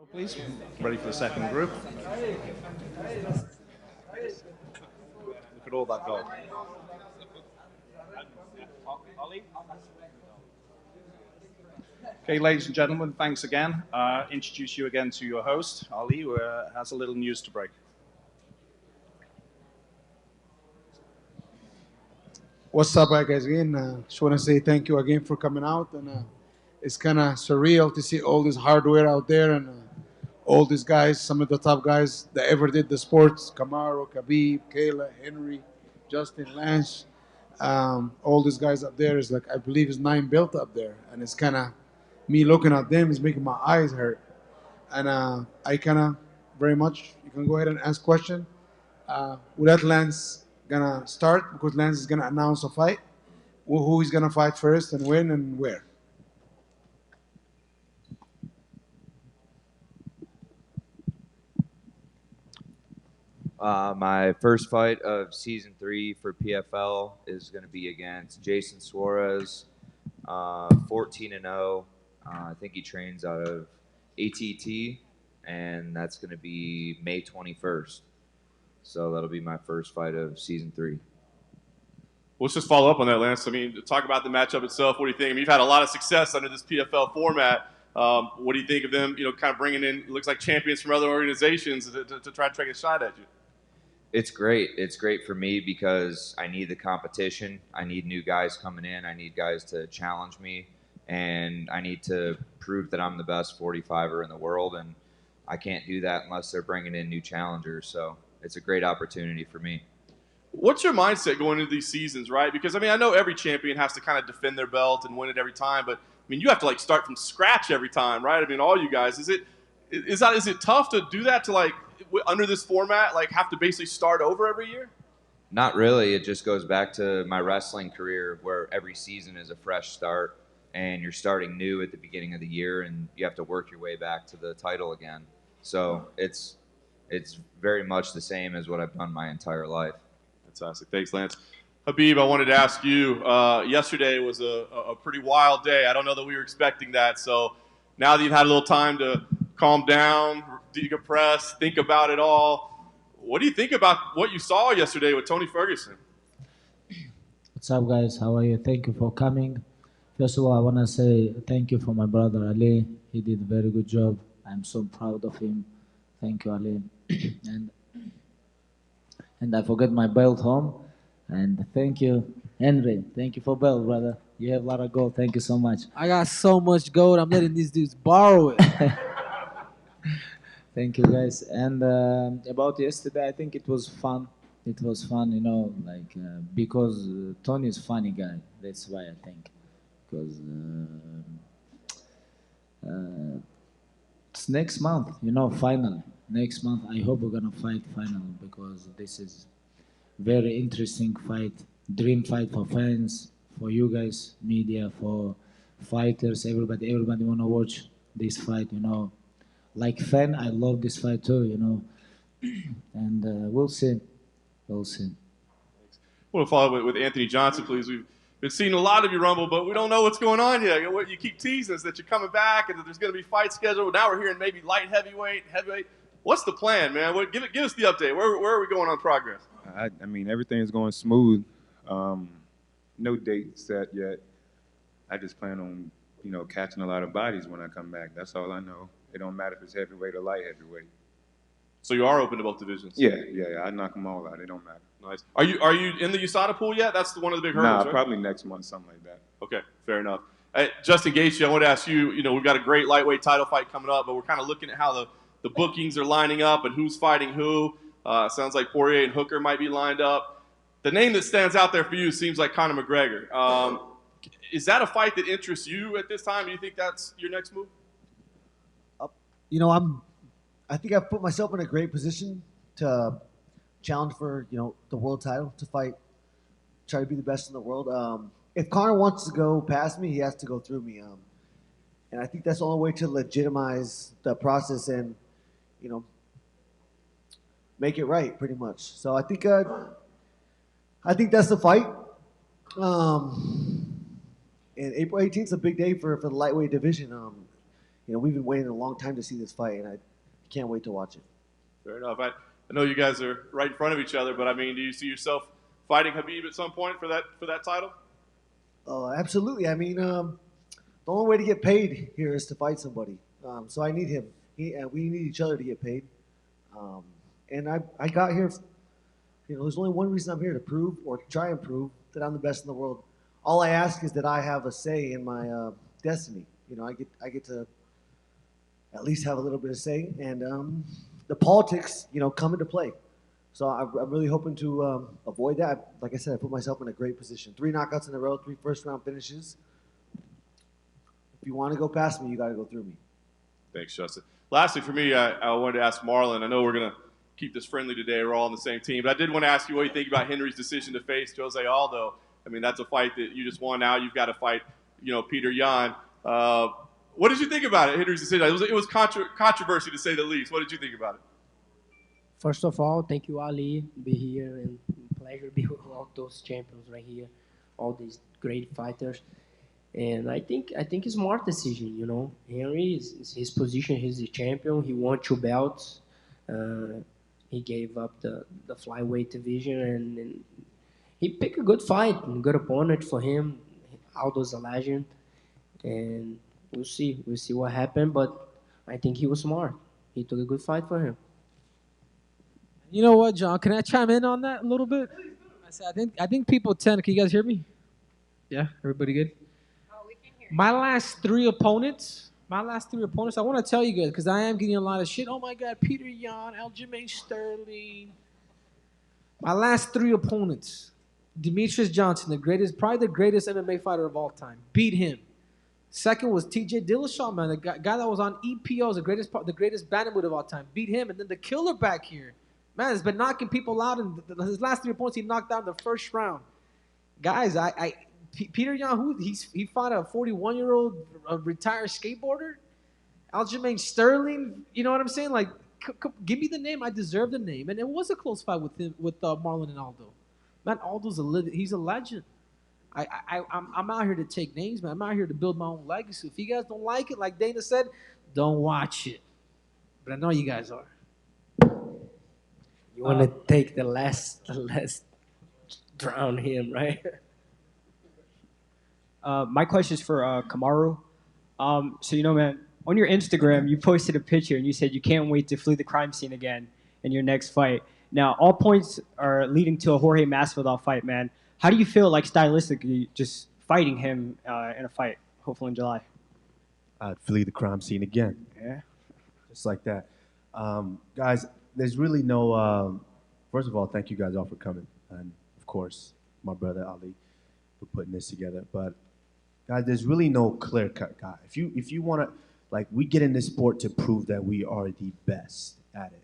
Please, ready for the second group. Look at all that gold. Okay, ladies and gentlemen, thanks again. Introduce you again to your host, Ali, who has a little news to break. What's up, guys? Again, just want to say thank you again for coming out, and it's kind of surreal to see all this hardware out there and all these guys, some of the top guys that ever did the sports: Kamaru, Khabib, Kayla, Henry, Justin, Lance. All these guys up there is like I believe is 9 built up there, and it's kind of me looking at them is making my eyes hurt, and I kind of very much. You can go ahead and ask question. We'll let Lance gonna start because Lance is gonna announce a fight. Who he's gonna fight first and when and where. My first fight of season 3 for PFL is going to be against Jason Suarez, 14-0. I think he trains out of ATT, and that's going to be May 21st. So that'll be my first fight of season 3. Let's just follow up on that, Lance. I mean, talk about the matchup itself. What do you think? I mean, you've had a lot of success under this PFL format. What do you think of them, kind of bringing in, it looks like champions from other organizations to try to take a shot at you? It's great. It's great for me because I need the competition. I need new guys coming in. I need guys to challenge me. And I need to prove that I'm the best 45er in the world. And I can't do that unless they're bringing in new challengers. So it's a great opportunity for me. What's your mindset going into these seasons, right? Because, I mean, I know every champion has to kind of defend their belt and win it every time. But, I mean, you have to, start from scratch every time, right? I mean, all you guys. Is it tough to do that to, under this format, have to basically start over every year? Not really. It just goes back to my wrestling career where every season is a fresh start and you're starting new at the beginning of the year and you have to work your way back to the title again. So it's very much the same as what I've done my entire life. Fantastic. Thanks, Lance. Habib, I wanted to ask you, yesterday was a pretty wild day. I don't know that we were expecting that. So now that you've had a little time to calm down, decompress, think about it all, what do you think about what you saw yesterday with Tony Ferguson? What's up, guys? How are you? Thank you for coming. First of all, I want to say thank you for my brother Ali. He did a very good job. I'm so proud of him. Thank you, Ali. and I forgot my belt home. And thank you, Henry. Thank you for belt, brother. You have a lot of gold. Thank you so much. I got so much gold. I'm letting these dudes borrow it. Thank you, guys. And about yesterday, I think it was fun. It was fun, because Tony is a funny guy. That's why I think. Because it's next month, final. Next month, I hope we're going to fight final because this is very interesting fight. Dream fight for fans, for you guys, media, for fighters, everybody want to watch this fight, Like fan, I love this fight too, and we'll see. We'll see. I want to follow up with Anthony Johnson, please. We've been seeing a lot of you rumble, but we don't know what's going on yet. You keep teasing us that you're coming back and that there's going to be fight scheduled. Now we're hearing maybe light heavyweight, heavyweight. What's the plan, man? Give us the update. Where are we going on progress? I mean, everything's going smooth. No date set yet. I just plan on, catching a lot of bodies when I come back. That's all I know. It don't matter if it's heavyweight or light heavyweight. So you are open to both divisions? Yeah. I knock them all out. It don't matter. Nice. Are you in the USADA pool yet? That's one of the big hurdles, right? Probably next month, something like that. Okay, fair enough. Justin Gaethje, I want to ask you, we've got a great lightweight title fight coming up, but we're kind of looking at how the bookings are lining up and who's fighting who. Sounds like Poirier and Hooker might be lined up. The name that stands out there for you seems like Conor McGregor. Is that a fight that interests you at this time? Do you think that's your next move? I think I've put myself in a great position to challenge for, the world title, to fight, try to be the best in the world. If Conor wants to go past me, he has to go through me. And I think that's the only way to legitimize the process and, make it right, pretty much. So I think that's the fight. And April 18th is a big day for the lightweight division. we've been waiting a long time to see this fight, and I can't wait to watch it. Fair enough. I know you guys are right in front of each other, but I mean, do you see yourself fighting Khabib at some point for that title? Oh, absolutely. I mean, the only way to get paid here is to fight somebody. So I need him. We need each other to get paid. And I got here. There's only one reason I'm here, to prove or to try and prove that I'm the best in the world. All I ask is that I have a say in my destiny. I get to at least have a little bit of say, and the politics, come into play. So I'm really hoping to avoid that. Like I said, I put myself in a great position. 3 knockouts in a row, 3 first-round finishes. If you want to go past me, you got to go through me. Thanks, Justin. Lastly, for me, I wanted to ask Marlon. I know we're going to keep this friendly today. We're all on the same team. But I did want to ask you what you think about Henry's decision to face Jose Aldo. I mean, that's a fight that you just won. Now you've got to fight, Peter Yan. What did you think about it, Henry's decision? It was controversy, to say the least. What did you think about it? First of all, thank you, Ali, to be here, and pleasure to be with all those champions right here, all these great fighters. And I think it's a smart decision, Henry is his position. He's the champion. He won 2 belts. He gave up the flyweight division, and he picked a good fight, a good opponent for him. Aldo's a legend, and we'll see what happened. But I think he was smart. He took a good fight for him. You know what, John? Can I chime in on that a little bit? I think people tend. Can you guys hear me? Yeah, everybody good? Oh, we can hear you. My last three opponents, I want to tell you guys, because I am getting a lot of shit. Oh my God, Peter Yan, Aljamain Sterling. My last 3 opponents, Demetrius Johnson, probably the greatest MMA fighter of all time, beat him. Second was TJ Dillashaw, man, the guy that was on EPO, the greatest bantamweight of all time, beat him. And then the killer back here, man, has been knocking people out. And his last 3 opponents, he knocked out in the first round. Guys, Peter Yan, he fought a 41-year-old retired skateboarder. Aljamain Sterling, you know what I'm saying? Like, give me the name. I deserve the name. And it was a close fight with Marlon and Aldo. Man, he's a legend. I'm out here to take names, man. I'm out here to build my own legacy. If you guys don't like it, like Dana said, don't watch it. But I know you guys are. You want to take the last drown him, right? My question is for Kamaru. So, man, on your Instagram, you posted a picture and you said you can't wait to flee the crime scene again in your next fight. Now, all points are leading to a Jorge Masvidal fight, man. How do you feel like stylistically just fighting him in a fight, hopefully in July? I'd flee the crime scene again. Yeah. Just like that. Guys, there's really no... first of all, thank you guys all for coming. And, of course, my brother Ali for putting this together. But, guys, there's really no clear-cut guy. If you want to... Like, we get in this sport to prove that we are the best at it.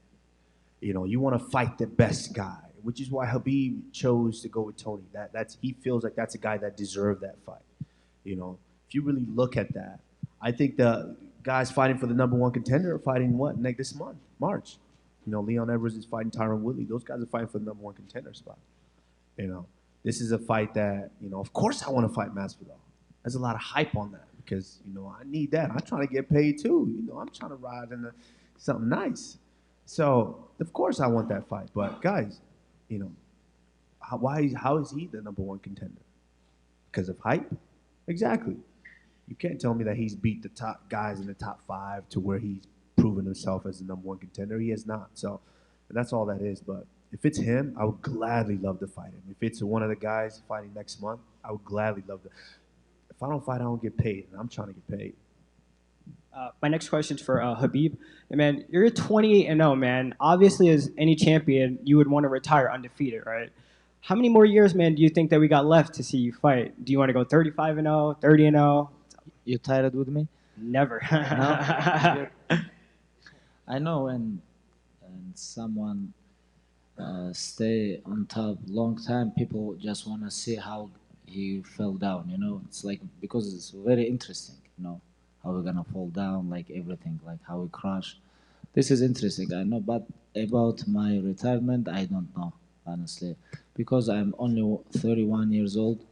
You want to fight the best guy, which is why Khabib chose to go with Tony. He feels like that's a guy that deserved that fight. If you really look at that, I think the guys fighting for the #1 contender are fighting this month, March. Leon Edwards is fighting Tyron Woodley. Those guys are fighting for the #1 contender spot. This is a fight that, of course I want to fight Masvidal. There's a lot of hype on that because, I need that. I'm trying to get paid too. I'm trying to ride into something nice. So, of course I want that fight. But, guys, how is he the #1 contender? Because of hype? Exactly. You can't tell me that he's beat the top guys in the top 5 to where he's proven himself as the #1 contender. He has not. So, that's all that is. But if it's him, I would gladly love to fight him. If it's one of the guys fighting next month, I would gladly love to. If I don't fight, I don't get paid, and I'm trying to get paid. My next question is for Khabib. And man, you're 28-0, man. Obviously, as any champion, you would want to retire undefeated, right? How many more years, man, do you think that we got left to see you fight? Do you want to go 35-0, 30-0? You tired with me? Never. No? I know when someone stay on top long time, people just want to see how he fell down, It's like, because it's very interesting, how we're gonna fall down, like everything, like how we crash. This is interesting, I know, but about my retirement, I don't know, honestly, because I'm only 31 years old.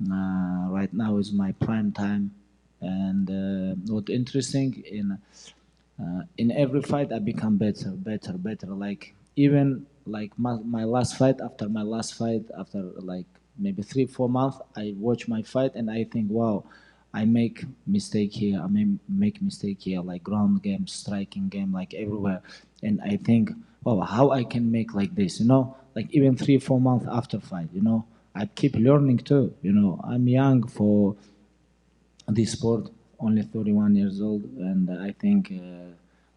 Right now is my prime time. And what interesting in every fight I become better. Like even like my last fight, after my last fight, after like maybe 3 4 months, I watch my fight and I think, wow, I make mistake here. I may make mistake here, like ground game, striking game, like everywhere. And I think, wow, how I can make like this, like even 3 4 months after fight, I keep learning too. I'm young for this sport, only 31 years old, and I think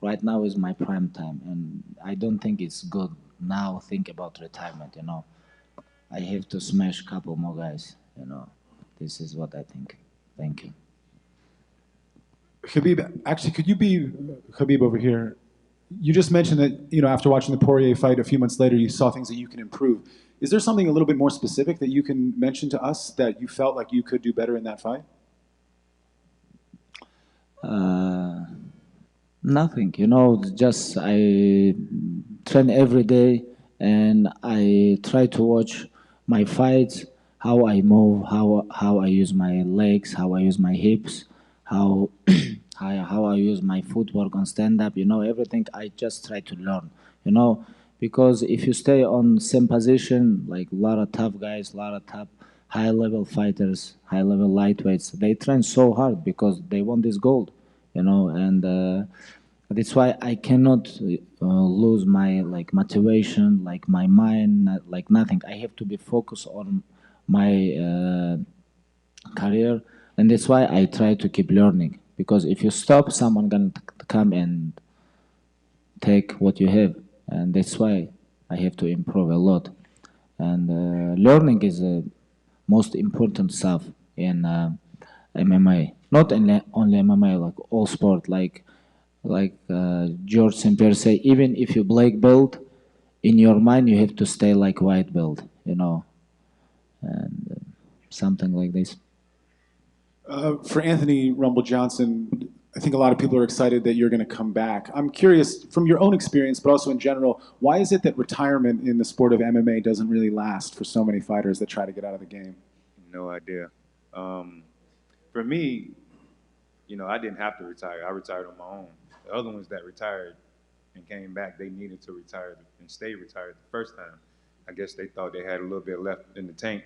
right now is my prime time, and I don't think it's good now think about retirement. I have to smash couple more guys. This is what I think. Thank you. Khabib, actually, could you be Khabib over here? You just mentioned that after watching the Poirier fight a few months later, you saw things that you can improve. Is there something a little bit more specific that you can mention to us that you felt like you could do better in that fight? Nothing, just I train every day and I try to watch my fights, how I move, how I use my legs, how I use my hips, how how I use my footwork on stand up, everything I just try to learn, because if you stay on same position, like a lot of tough guys, a lot of tough high level fighters, high level lightweights, they train so hard because they want this gold, and that's why I cannot lose my like motivation, like my mind, like nothing. I have to be focused on my career, and that's why I try to keep learning. Because if you stop, someone gonna come and take what you have, and that's why I have to improve a lot. And learning is the most important stuff in MMA. Not only MMA, like all sport. Like George St. Pierre say, even if you black belt, in your mind you have to stay like white belt, and something like this. For Anthony Rumble Johnson, I think a lot of people are excited that you're going to come back. I'm curious, from your own experience, but also in general, why is it that retirement in the sport of MMA doesn't really last for so many fighters that try to get out of the game? No idea. For me, I didn't have to retire. I retired on my own. The other ones that retired and came back, they needed to retire and stay retired the first time. I guess they thought they had a little bit left in the tank.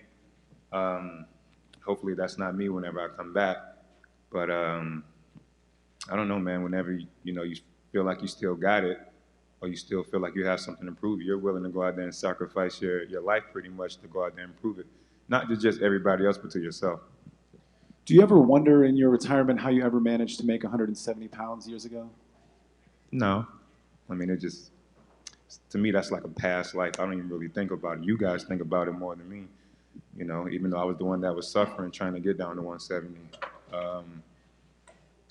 Hopefully that's not me whenever I come back. But I don't know, man. Whenever you feel like you still got it, or you still feel like you have something to prove, you're willing to go out there and sacrifice your life pretty much to go out there and prove it. Not to just everybody else, but to yourself. Do you ever wonder in your retirement how you ever managed to make 170 pounds years ago? No. I mean, to me, that's like a past life. I don't even really think about it. You guys think about it more than me, even though I was the one that was suffering trying to get down to 170.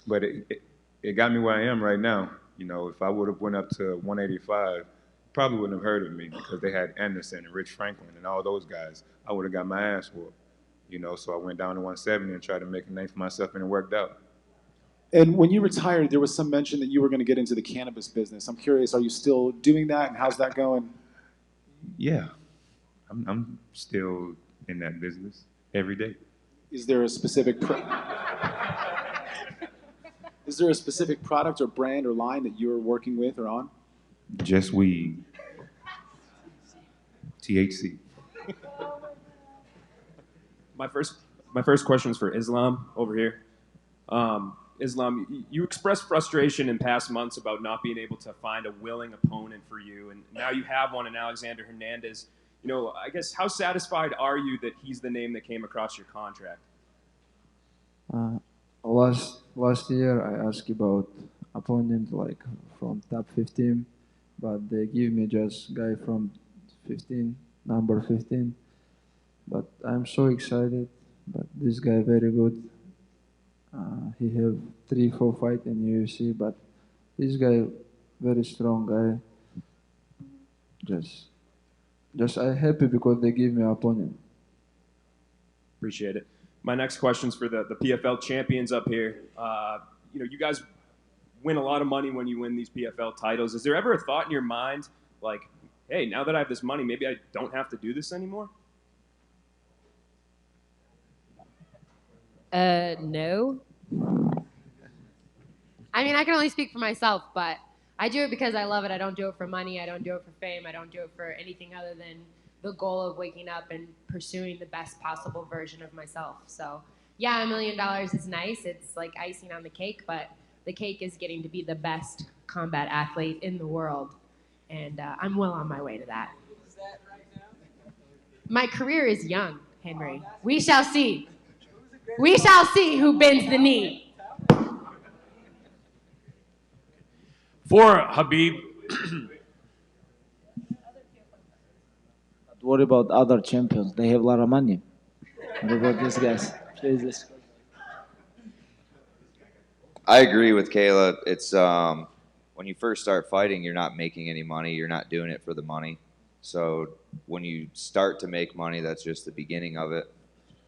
But it got me where I am right now. If I would have went up to 185, probably wouldn't have heard of me because they had Anderson and Rich Franklin and all those guys. I would have got my ass whooped. So I went down to 170 and tried to make a name for myself, and it worked out. And when you retired, there was some mention that you were going to get into the cannabis business. I'm curious, are you still doing that, and how's that going? Yeah, I'm still in that business every day. Is there a specific product or brand or line that you're working with or on? Just weed. THC. My first question is for Islam over here. Islam, you expressed frustration in past months about not being able to find a willing opponent for you, and now you have one in Alexander Hernandez. I guess how satisfied are you that he's the name that came across your contract? Last year I asked about opponent like from top 15, but they give me just guy from 15, number 15. But I'm so excited. But this guy very good. He have 3-4 fight in UFC, but this guy very strong guy. Just I happy because they give me opponent. Appreciate it. My next question's for the PFL champions up here. You guys win a lot of money when you win these PFL titles. Is there ever a thought in your mind like, hey, now that I have this money, maybe I don't have to do this anymore? No, I mean, I can only speak for myself, but I do it because I love it. I don't do it for money. I don't do it for fame. I don't do it for anything other than the goal of waking up and pursuing the best possible version of myself. So, yeah, $1 million is nice. It's like icing on the cake, but the cake is getting to be the best combat athlete in the world. And I'm well on my way to that. My career is young, Henry. We shall see. We shall see who bends the knee. For Khabib, But what about other champions? They have a lot of money. What about these guys? Please, let's go. I agree with Kayla. It's when you first start fighting, you're not making any money. You're not doing it for the money. So when you start to make money, that's just the beginning of it,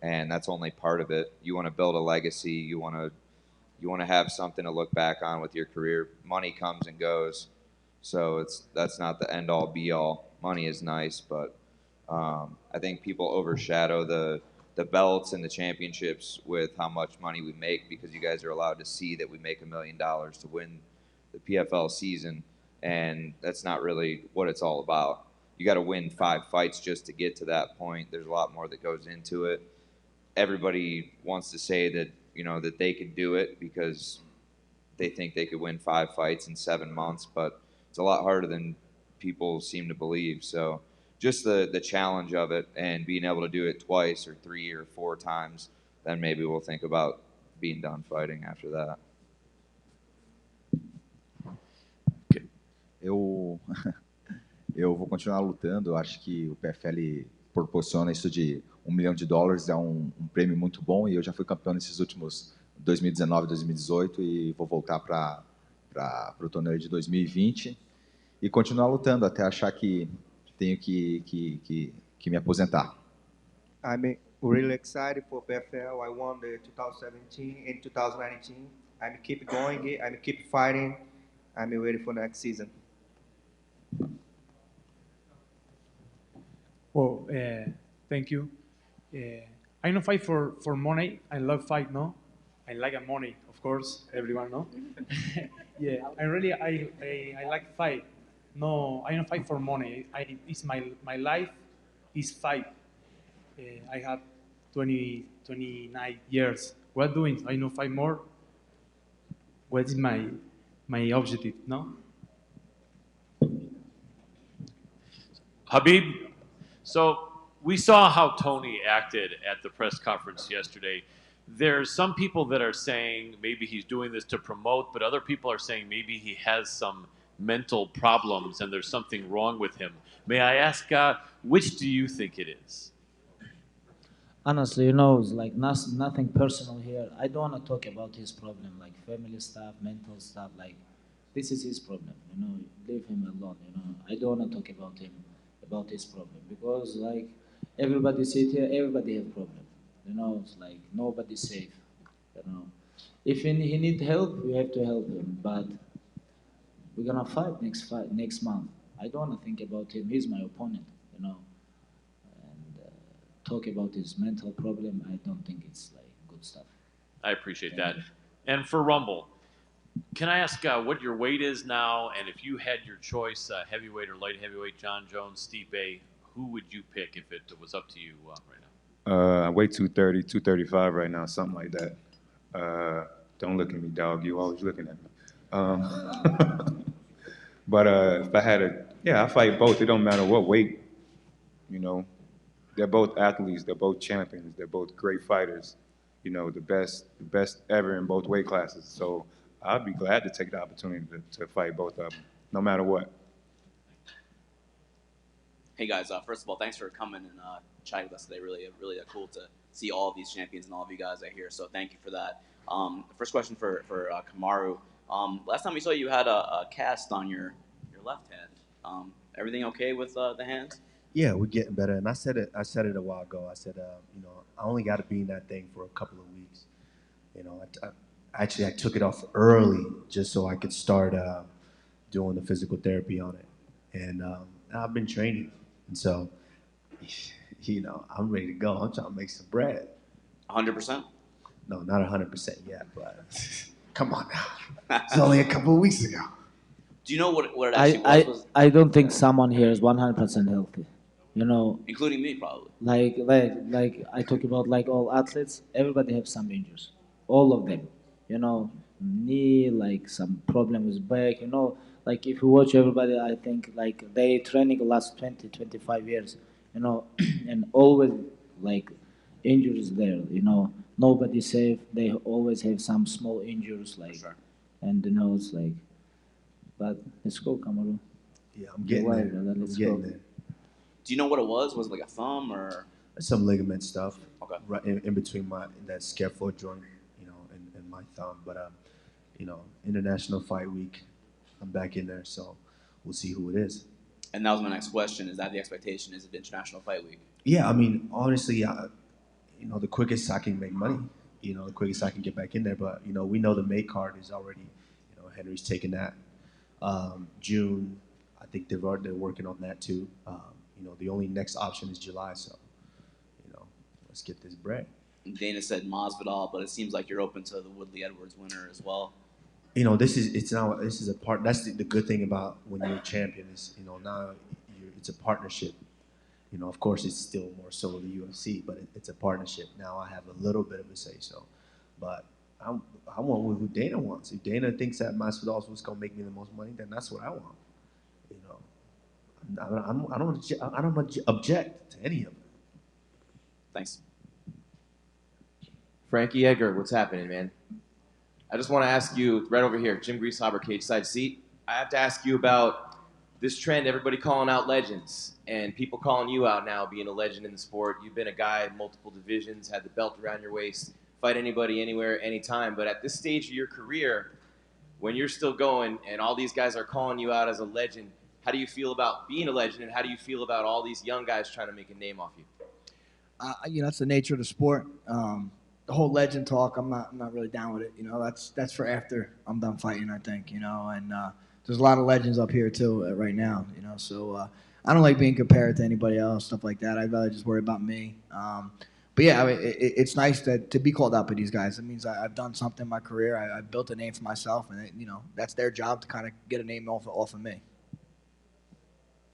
and that's only part of it. You want to build a legacy. You want to have something to look back on with your career. Money comes and goes, so that's not the end all be all. Money is nice, but I think people overshadow the belts and the championships with how much money we make, because you guys are allowed to see that we make $1 million to win the PFL season, and that's not really what it's all about. You got to win 5 fights just to get to that point. There's a lot more that goes into it. Everybody wants to say that, you know, that they could do it because they think they could win 5 fights in 7 months, but it's a lot harder than people seem to believe. So just the challenge of it and being able to do it twice or 3 or 4 times, then maybe we'll think about being done fighting after that. Eu vou continuar lutando. Eu acho que o PFL proporciona isso de $1 milhão, é um prêmio muito bom, e eu já fui campeão nesses últimos 2019, 2018, e vou voltar para o torneio de 2020 e continuar lutando até achar que tenho que me aposentar. I'm really excited for PFL. I won the 2017 and 2019. I'm keep going. I'm keep fighting. I'm ready for next season. Well, thank you. I don't fight for money. I love fight, no? I like a money, of course. Everyone, no? Yeah, I like fight. No, I don't fight for money. It's my life is fight. I have 29 years. What doing? I know fight more. What is my objective, no? Khabib, so we saw how Tony acted at the press conference yesterday. There's some people that are saying maybe he's doing this to promote, but other people are saying maybe he has some mental problems and there's something wrong with him. May I ask, which do you think it is? Honestly, you know, it's like nothing personal here. I don't want to talk about his problem, like family stuff, mental stuff. Like, this is his problem, you know. Leave him alone, you know. I don't want to talk about him, about his problem, because like everybody sit here, everybody has problem, you know. It's like nobody's safe, you know. If he need help, we have to help him. But we're gonna fight next month. I don't want to think about him. He's my opponent, you know. Talk about his mental problem, I don't think it's like good stuff. I appreciate that. And for Rumble, can I ask what your weight is now, and if you had your choice, heavyweight or light heavyweight, John Jones, Stipe, who would you pick if it was up to you right now? I weigh 230, 235 right now, something like that. Don't look at me, dog. You always looking at me. But if I had I fight both. It don't matter what weight, you know. They're both athletes. They're both champions. They're both great fighters. You know, the best ever in both weight classes. So I'd be glad to take the opportunity to fight both of them, no matter what. Hey guys, first of all, thanks for coming and chatting with us today. Really cool to see all of these champions and all of you guys out here. So thank you for that. First question for Kamaru. Last time we saw you had a cast on your left hand. Everything okay with the hands? Yeah, we're getting better. And I said it a while ago. I said, you know, I only got to be in that thing for a couple of weeks. You know, I took it off early just so I could start doing the physical therapy on it. And I've been training. And so, you know, I'm ready to go. I'm trying to make some bread. 100%? No, not 100% yet, but come on now. It's only a couple of weeks ago. Do you know what it actually was? I don't think someone here is 100% healthy. You know, Including me, probably. like I talk about like all athletes, everybody have some injuries, all of them. You know, knee, like some problem with back. You know, like if you watch everybody, I think like they training the last 20, 25 years. You know, and always like injuries there. You know, nobody safe. They always have some small injuries, like, and you know it's like. But let's go, Kamaru. Yeah, I'm getting there. Brother. I'm Let's getting go. there. Do you know what it was? Was it like a thumb or? Some ligament stuff. Okay. Right in between that scaphoid joint, you know, and my thumb. But you know, International Fight Week, I'm back in there, so we'll see who it is. And that was my next question. Is that the expectation? Is it International Fight Week? Yeah, I mean, honestly, you know, the quickest I can make money, you know, the quickest I can get back in there. But you know, we know the May card is already, you know, Henry's taking that. June, I think they're working on that too. You know, the only next option is July, so you know, let's get this bread. Dana said Masvidal, but it seams like you're open to the Woodley Edwards winner as well. You know, this is a part. That's the good thing about when you're a champion is, you know, now it's a partnership. You know, of course, it's still more so the UFC, but it's a partnership. Now I have a little bit of a say so, but I want who Dana wants. If Dana thinks that Masvidal was gonna make me the most money, then that's what I want. You know, I don't object to any of it. Thanks. Frankie Edgar, what's happening, man? I just want to ask you, right over here, Jim Greasehaber, cage side seat. I have to ask you about this trend, everybody calling out legends, and people calling you out now, being a legend in the sport. You've been a guy, multiple divisions, had the belt around your waist, fight anybody, anywhere, anytime. But at this stage of your career, when you're still going and all these guys are calling you out as a legend, how do you feel about being a legend, and how do you feel about all these young guys trying to make a name off you? You know, that's the nature of the sport. The whole legend talk, I'm not really down with it. You know, that's for after I'm done fighting, I think. You know, and there's a lot of legends up here too right now. You know, so I don't like being compared to anybody else, stuff like that. I'd rather just worry about me. But yeah, I mean, it's nice to be called out by these guys. It means I've done something in my career. I've built a name for myself, and you know, that's their job to kind of get a name off of me.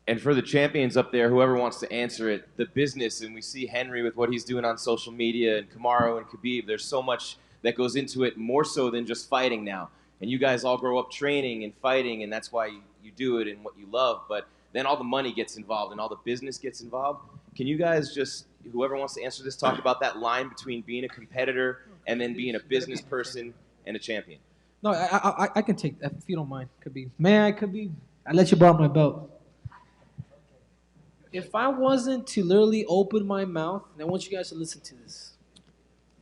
And for the champions up there, whoever wants to answer it, the business, and we see Henry with what he's doing on social media, and Kamaru and Khabib, there's so much that goes into it, more so than just fighting now. And you guys all grow up training and fighting, and that's why you do it and what you love. But then all the money gets involved and all the business gets involved. Can you guys just, whoever wants to answer this, talk about that line between being a competitor and then being a business person and a champion? No, I can take that if you don't mind, Khabib. May I, Khabib? I let you borrow my belt. If I wasn't to literally open my mouth, and I want you guys to listen to this,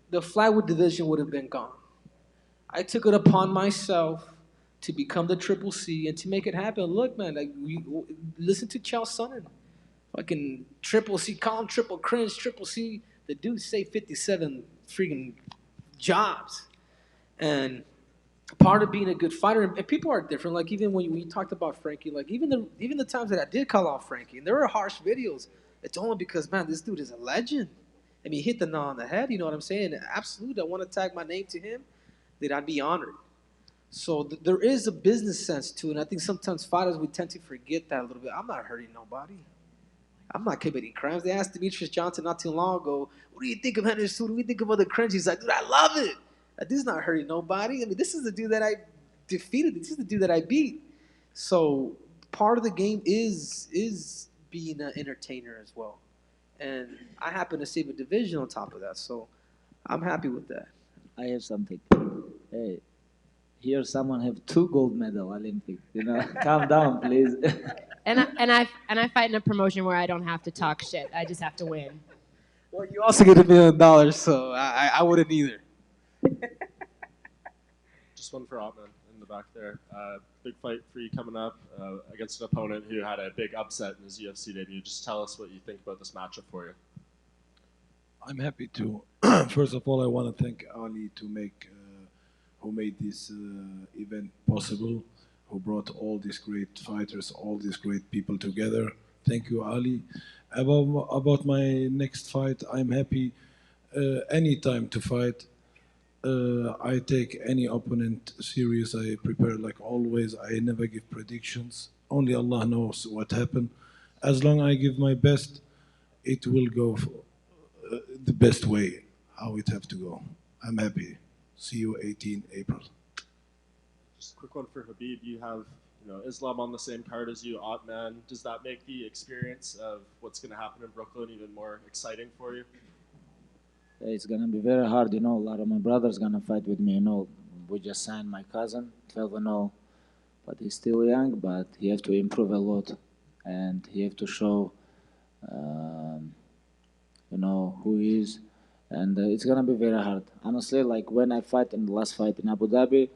the flyweight division would have been gone. I took it upon myself to become the Triple C and to make it happen. Look, man, like listen to Chael Sonnen. Fucking Triple C, call him Triple Cringe, Triple C. The dude say 57 freaking jobs. And part of being a good fighter, and people are different. Like even when you talked about Frankie, like even the times that I did call out Frankie, and there were harsh videos, it's only because, man, this dude is a legend. I mean, he hit the nail on the head, you know what I'm saying? Absolutely, I want to tag my name to him, then I'd be honored. So there is a business sense to it, and I think sometimes fighters, we tend to forget that a little bit. I'm not hurting nobody. I'm not committing crimes. They asked Demetrius Johnson not too long ago, what do you think of Henry Cejudo? What do you think of other cringe? He's like, dude, I love it. That dude's not hurting nobody. I mean, this is the dude that I defeated. This is the dude that I beat. So part of the game is being an entertainer as well. And I happen to save a division on top of that. So I'm happy with that. I have something. Hey, here someone have 2 gold medal Olympic. You know, calm down, please. And I fight in a promotion where I don't have to talk shit. I just have to win. Well, you also get $1 million, so I wouldn't either. Just one for Ottman in the back there. Big fight for you coming up against an opponent who had a big upset in his UFC debut. Just tell us what you think about this matchup for you. I'm happy to. First of all, I want to thank Ali who made this event possible, who brought all these great fighters, all these great people together. Thank you, Ali. About my next fight, I'm happy anytime to fight. I take any opponent serious. I prepare like always. I never give predictions. Only Allah knows what happened. As long I give my best, it will go the best way, how it have to go. I'm happy. See you 18 April. Just a quick one for Khabib. You have, Islam on the same card as you, Ottman. Does that make the experience of what's going to happen in Brooklyn even more exciting for you? It's gonna be very hard, a lot of my brothers gonna fight with me, We just signed my cousin, 12-0, but he's still young, but he have to improve a lot, and he have to show, who he is, and it's gonna be very hard. Honestly, like when I fight in the last fight in Abu Dhabi,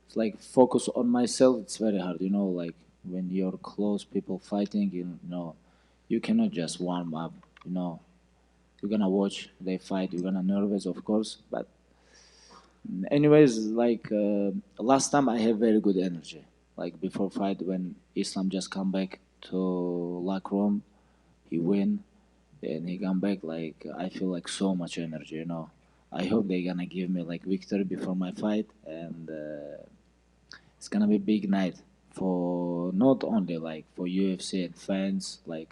it's like focus on myself. It's very hard, like when you're close people fighting, you cannot just warm up, You're gonna watch they fight. You're gonna nervous, of course. But anyways, like last time, I have very good energy. Like before fight, when Islam just come back to locker room, he win, and he come back. Like I feel like so much energy. I hope they gonna give me like victory before my fight, and it's gonna be big night for not only like for UFC and fans, like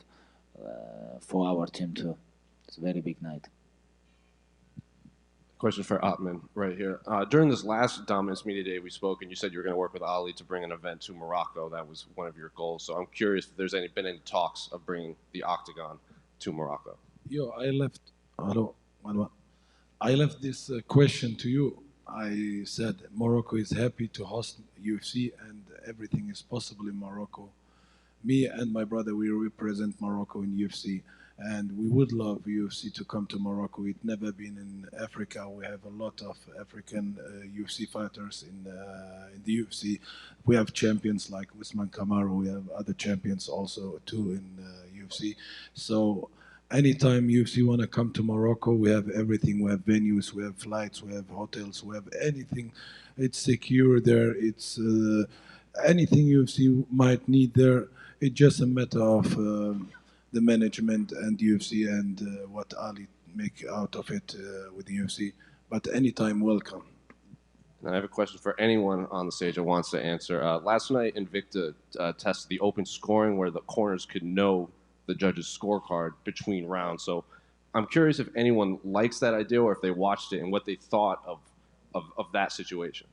for our team too. It's a very big night. Question for Ottman right here. During this last Dominance Media Day we spoke, and you said you were going to work with Ali to bring an event to Morocco. That was one of your goals. So I'm curious if there's been any talks of bringing the Octagon to Morocco. Yo, I left. Hello, I left this question to you. I said Morocco is happy to host UFC, and everything is possible in Morocco. Me and my brother, we represent Morocco in UFC. And we would love UFC to come to Morocco. It's never been in Africa. We have a lot of African UFC fighters in the UFC. We have champions like Usman Kamaru. We have other champions also too in UFC. So anytime UFC want to come to Morocco, we have everything. We have venues, we have flights, we have hotels, we have anything. It's secure there. It's anything UFC might need there. It's just a matter of the management and UFC and what Ali make out of it with the UFC. But anytime, welcome. And I have a question for anyone on the stage that wants to answer. Last night, Invicta tested the open scoring where the corners could know the judge's scorecard between rounds. So I'm curious if anyone likes that idea or if they watched it and what they thought of that situation.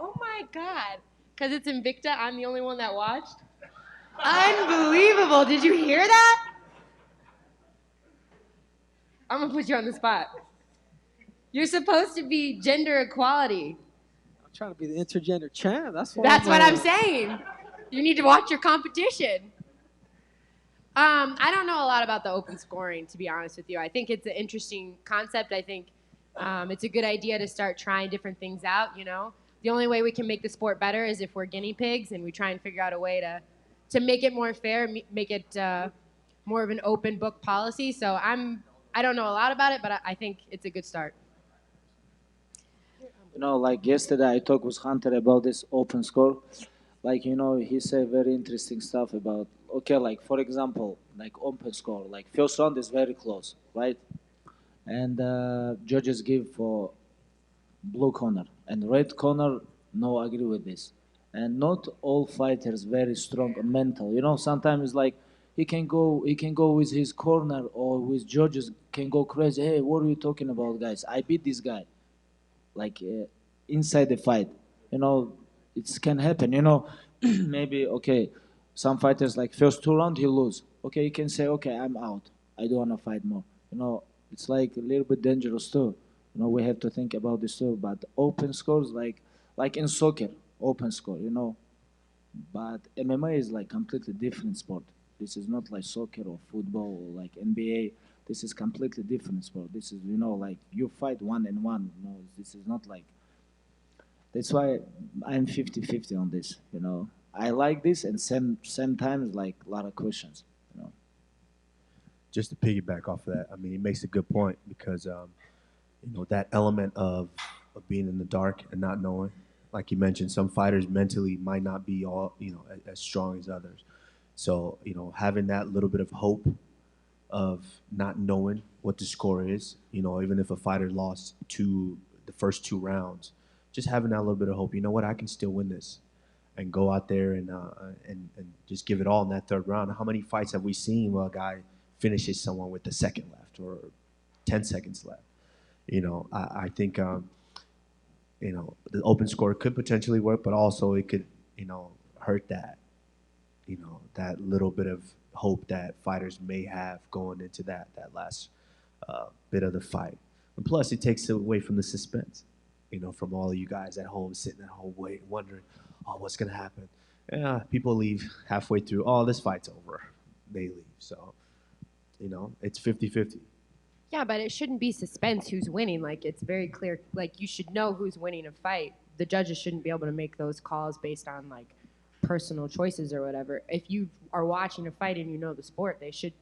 Oh my God. Because it's Invicta, I'm the only one that watched? Unbelievable. Did you hear that? I'm going to put you on the spot. You're supposed to be gender equality. I'm trying to be the intergender champ. That's what I'm saying. You need to watch your competition. I don't know a lot about the open scoring, to be honest with you. I think it's an interesting concept. I think it's a good idea to start trying different things out, The only way we can make the sport better is if we're guinea pigs and we try and figure out a way to make it more fair, make it more of an open book policy. So I don't know a lot about it, but I think it's a good start. Like yesterday I talked with Hunter about this open score. Like, he said very interesting stuff about, like, for example, like open score, like first round is very close, right? And judges give for blue corner and red corner, no agree with this. And not all fighters very strong mental. Sometimes like he can go with his corner or with judges can go crazy. Hey, what are you talking about, guys? I beat this guy. Like inside the fight, it can happen. Maybe some fighters like first 2 rounds he lose. You can say I'm out. I don't want to fight more. It's like a little bit dangerous too. We have to think about this too. But open scores, like in soccer, open score, But MMA is like completely different sport. This is not like soccer or football or like NBA. This is completely different sport. This is, like you fight 1-on-1. This is not like. That's why I'm 50-50 on this. I like this and same times like a lot of questions. Just to piggyback off of that, I mean, he makes a good point because, that element of being in the dark and not knowing, like you mentioned, some fighters mentally might not be all, as strong as others. So, having that little bit of hope of not knowing what the score is. You know, even if a fighter lost the first 2 rounds, just having that little bit of hope. You know what? I can still win this, and go out there and just give it all in that 3rd round. How many fights have we seen where a guy finishes someone with a second left or 10 seconds left? You know, I think you know, the open score could potentially work, but also it could, you know, hurt that, you know, that little bit of hope that fighters may have going into that last bit of the fight. And plus, it takes away from the suspense, you know, from all of you guys at home, sitting at home wondering, oh, what's going to happen? Yeah, people leave halfway through, oh, this fight's over. They leave. So, you know, it's 50-50. Yeah, but it shouldn't be suspense who's winning. Like, it's very clear. Like, you should know who's winning a fight. The judges shouldn't be able to make those calls based on, like, personal choices or whatever. If you are watching a fight and you know the sport, it should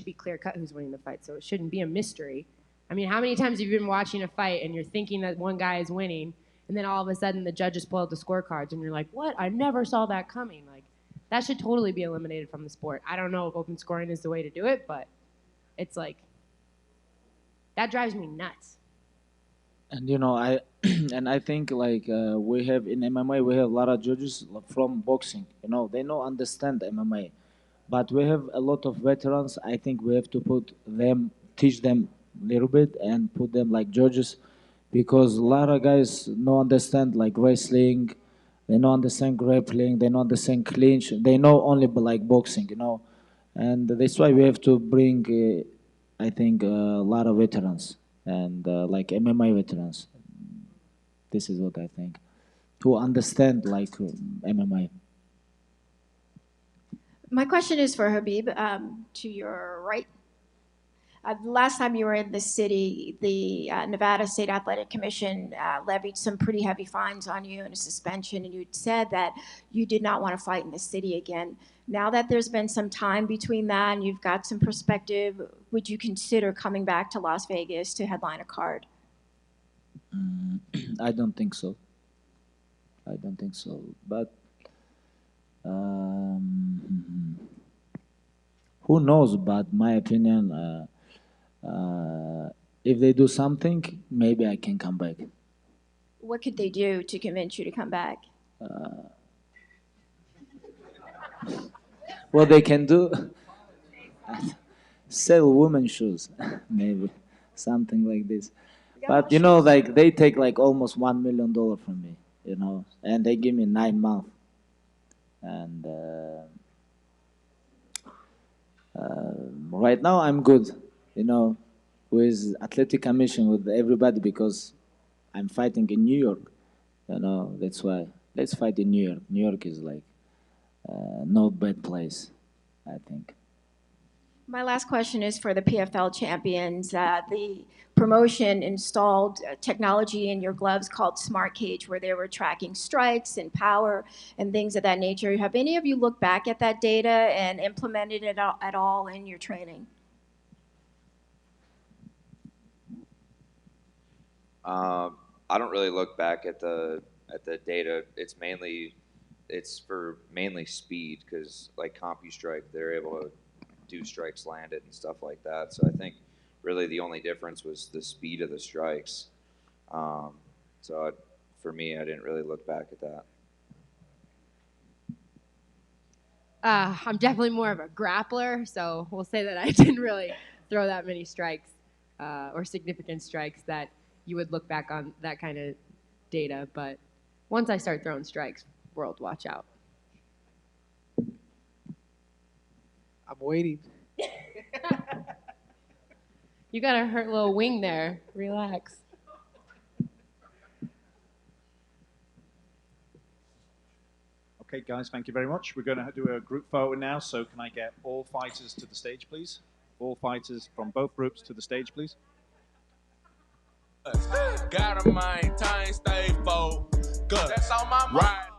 be clear-cut who's winning the fight. So it shouldn't be a mystery. I mean, how many times have you been watching a fight and you're thinking that one guy is winning, and then all of a sudden the judges pull out the scorecards and you're like, what? I never saw that coming. Like, that should totally be eliminated from the sport. I don't know if open scoring is the way to do it, but it's like, that drives me nuts. And you know, I think like we have in MMA, we have a lot of judges from boxing. You know, they don't understand MMA, but we have a lot of veterans. I think we have to teach them a little bit and put them like judges, because a lot of guys don't understand like wrestling, they don't understand grappling, they don't understand clinch. They know only like boxing, you know, and that's why we have to bring. I think a lot of veterans and like MMA veterans. This is what I think, to understand like MMA. My question is for Khabib. To your right, last time you were in the city, the Nevada State Athletic Commission levied some pretty heavy fines on you and a suspension, and you said that you did not want to fight in the city again. Now that there's been some time between that and you've got some perspective, would you consider coming back to Las Vegas to headline a card? I don't think so. I don't think so. But who knows? But my opinion, if they do something, maybe I can come back. What could they do to convince you to come back? What they can do? Sell women's shoes, maybe something like this. But you know, like they take like almost $1 million from me, you know, and they give me 9 months. And right now I'm good, you know, with Athletic Commission, with everybody, because I'm fighting in New York, you know. That's why let's fight in New York. New York is like not bad place, I think. My last question is for the PFL champions. The promotion installed technology in your gloves called Smart Cage, where they were tracking strikes and power and things of that nature. Have any of you looked back at that data and implemented it at all in your training? I don't really look back at the data. It's for mainly speed, because like CompuStrike, they're able to do strikes landed and stuff like that. So I think really the only difference was the speed of the strikes. For me, I didn't really look back at that. I'm definitely more of a grappler, so we'll say that I didn't really throw that many strikes or significant strikes that you would look back on that kind of data. But once I start throwing strikes, world, watch out. I'm waiting. You got a hurt little wing there. Relax. Okay, guys, thank you very much. We're going to do a group photo now, so can I get all fighters to the stage, please? All fighters from both groups to the stage, please. Gotta maintain, stay focused. That's on my mind.